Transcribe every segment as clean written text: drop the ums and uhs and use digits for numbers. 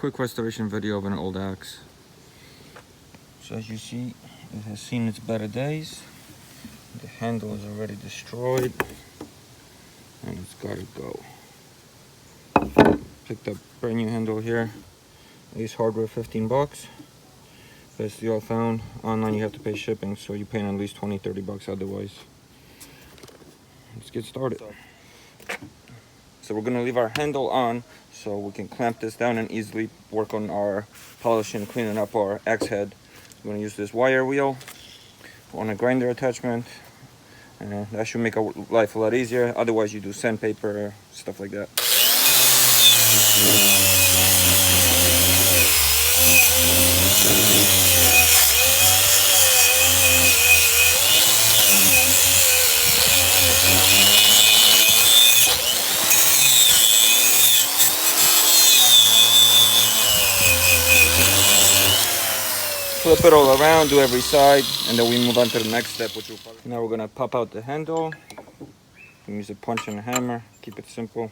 quick restoration video of an old axe. So as you see, it has seen its better days. The handle is already destroyed and it's gotta go. Picked up brand new handle here. Ace Hardware, 15 bucks. Best deal I found. Online you have to pay shipping, so you're paying at least 20-30 bucks otherwise. Let's get started. So we're gonna leave our handle on so we can clamp this down and easily work on our polishing, cleaning up our axe head. We're gonna use this wire wheel on a grinder attachment, and that should make our life a lot easier. Otherwise you do sandpaper, stuff like that. Flip it all around, do every side, and then we move on to the next step, which will probably... Now we're gonna pop out the handle. Use a punch and a hammer, keep it simple.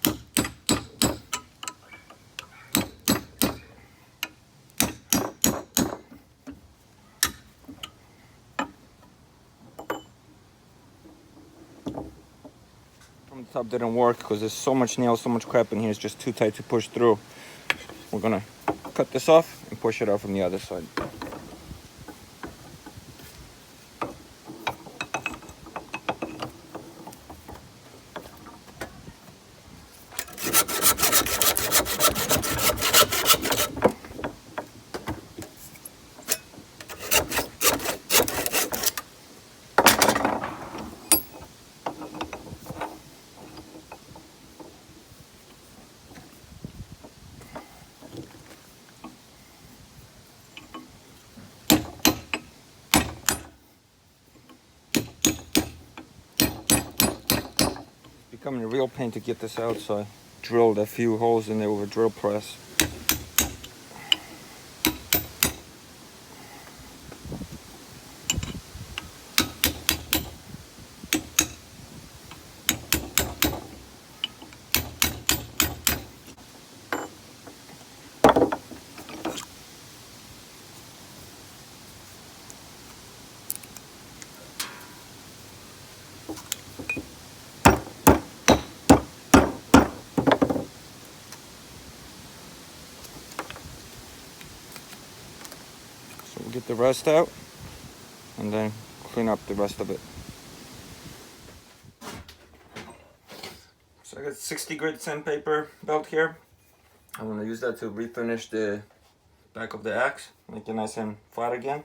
From the top didn't work because there's so much nail, so much crap in here, it's just too tight to push through. We're gonna cut this off and push it out from the other side. Becoming a real pain to get this out, so I drilled a few holes in there with a drill press. So we'll get the rest out and then clean up the rest of it. So I got 60 grit sandpaper belt here. I'm going to use that to refinish the back of the axe, make it nice and flat again.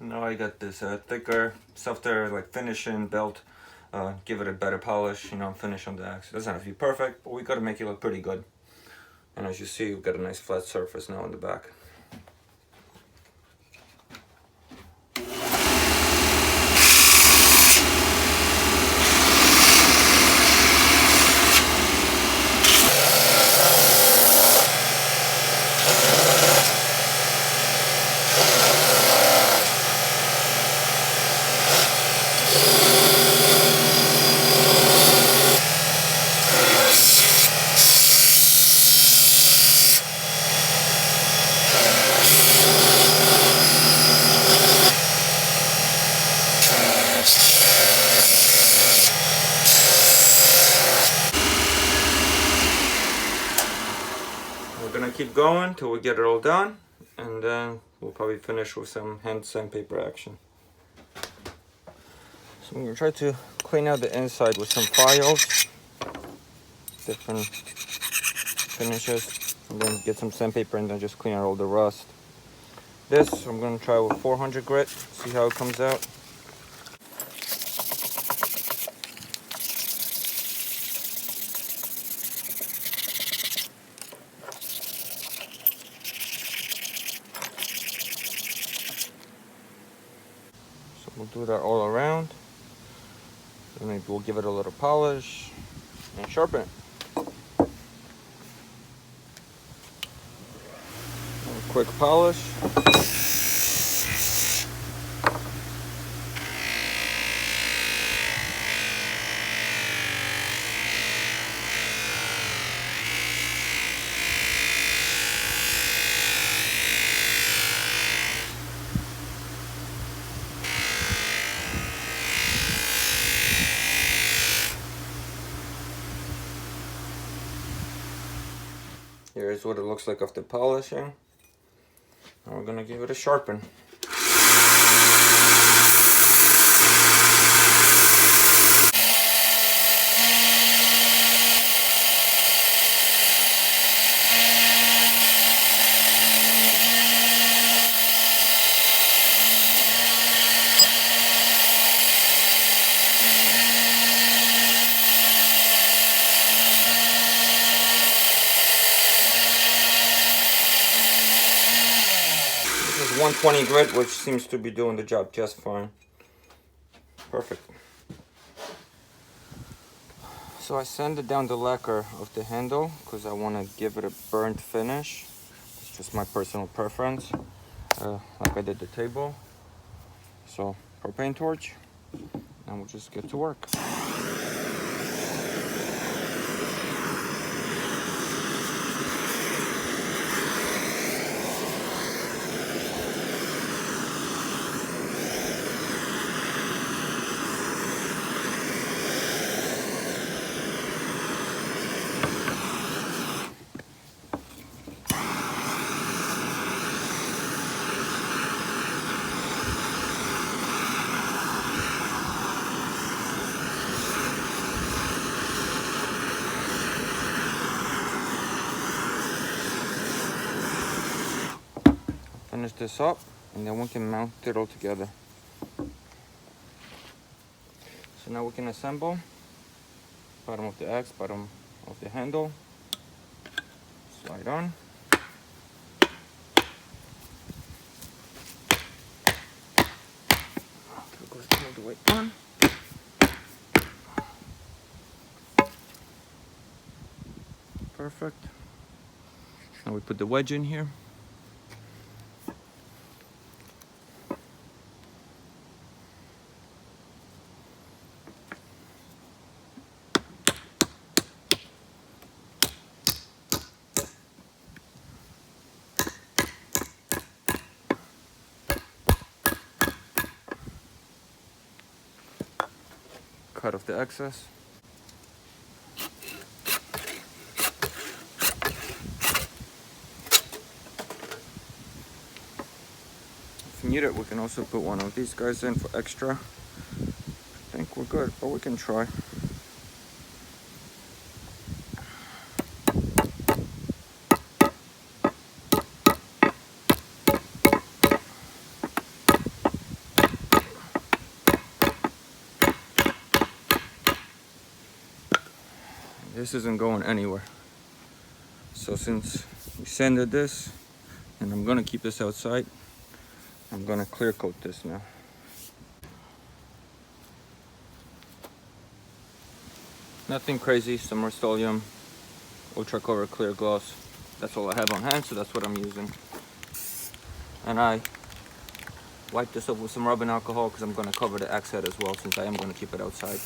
Now I got this thicker, softer, like finishing belt. Give it a better polish, finish on the axe. It doesn't have to be perfect, but we gotta make it look pretty good. And as you see, we've got a nice flat surface now on the back. Keep going till we get it all done, and then we'll probably finish with some hand sandpaper action. So I'm going to try to clean out the inside with some files, different finishes, and then get some sandpaper and then just clean out all the rust. This I'm going to try with 400 grit, see how it comes out. do that all around. And maybe we'll give it a little polish and sharpen it. A quick polish. Here's what it looks like after polishing. Now we're gonna give it a sharpen. This is 120 grit, which seems to be doing the job just fine. Perfect. So I sanded down the lacquer of the handle because I want to give it a burnt finish. It's just my personal preference, like I did the table. So propane torch, and we'll just get to work. Finish this up, and then we can mount it all together. So now we can assemble bottom of the axe, bottom of the handle, slide on. There goes all the way on. Perfect. Now we put the wedge in here. Cut off the excess. If you need it, we can also put one of these guys in for extra. I think we're good, but we can try. This isn't going anywhere. So since we sanded this, and I'm gonna keep this outside, I'm gonna clear coat this now. Nothing crazy, some Rust-Oleum Ultra Cover Clear Gloss. That's all I have on hand, so that's what I'm using. And I wipe this up with some rubbing alcohol because I'm gonna cover the axe head as well, since I am gonna keep it outside.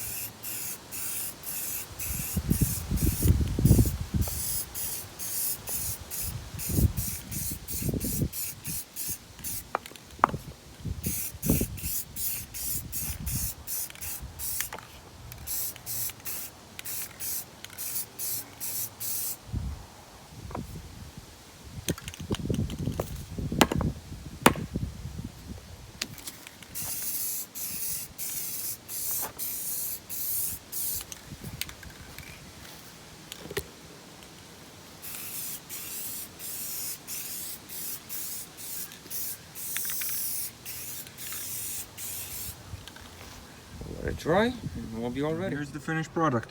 Let it dry, and we'll be all ready. Here's the finished product.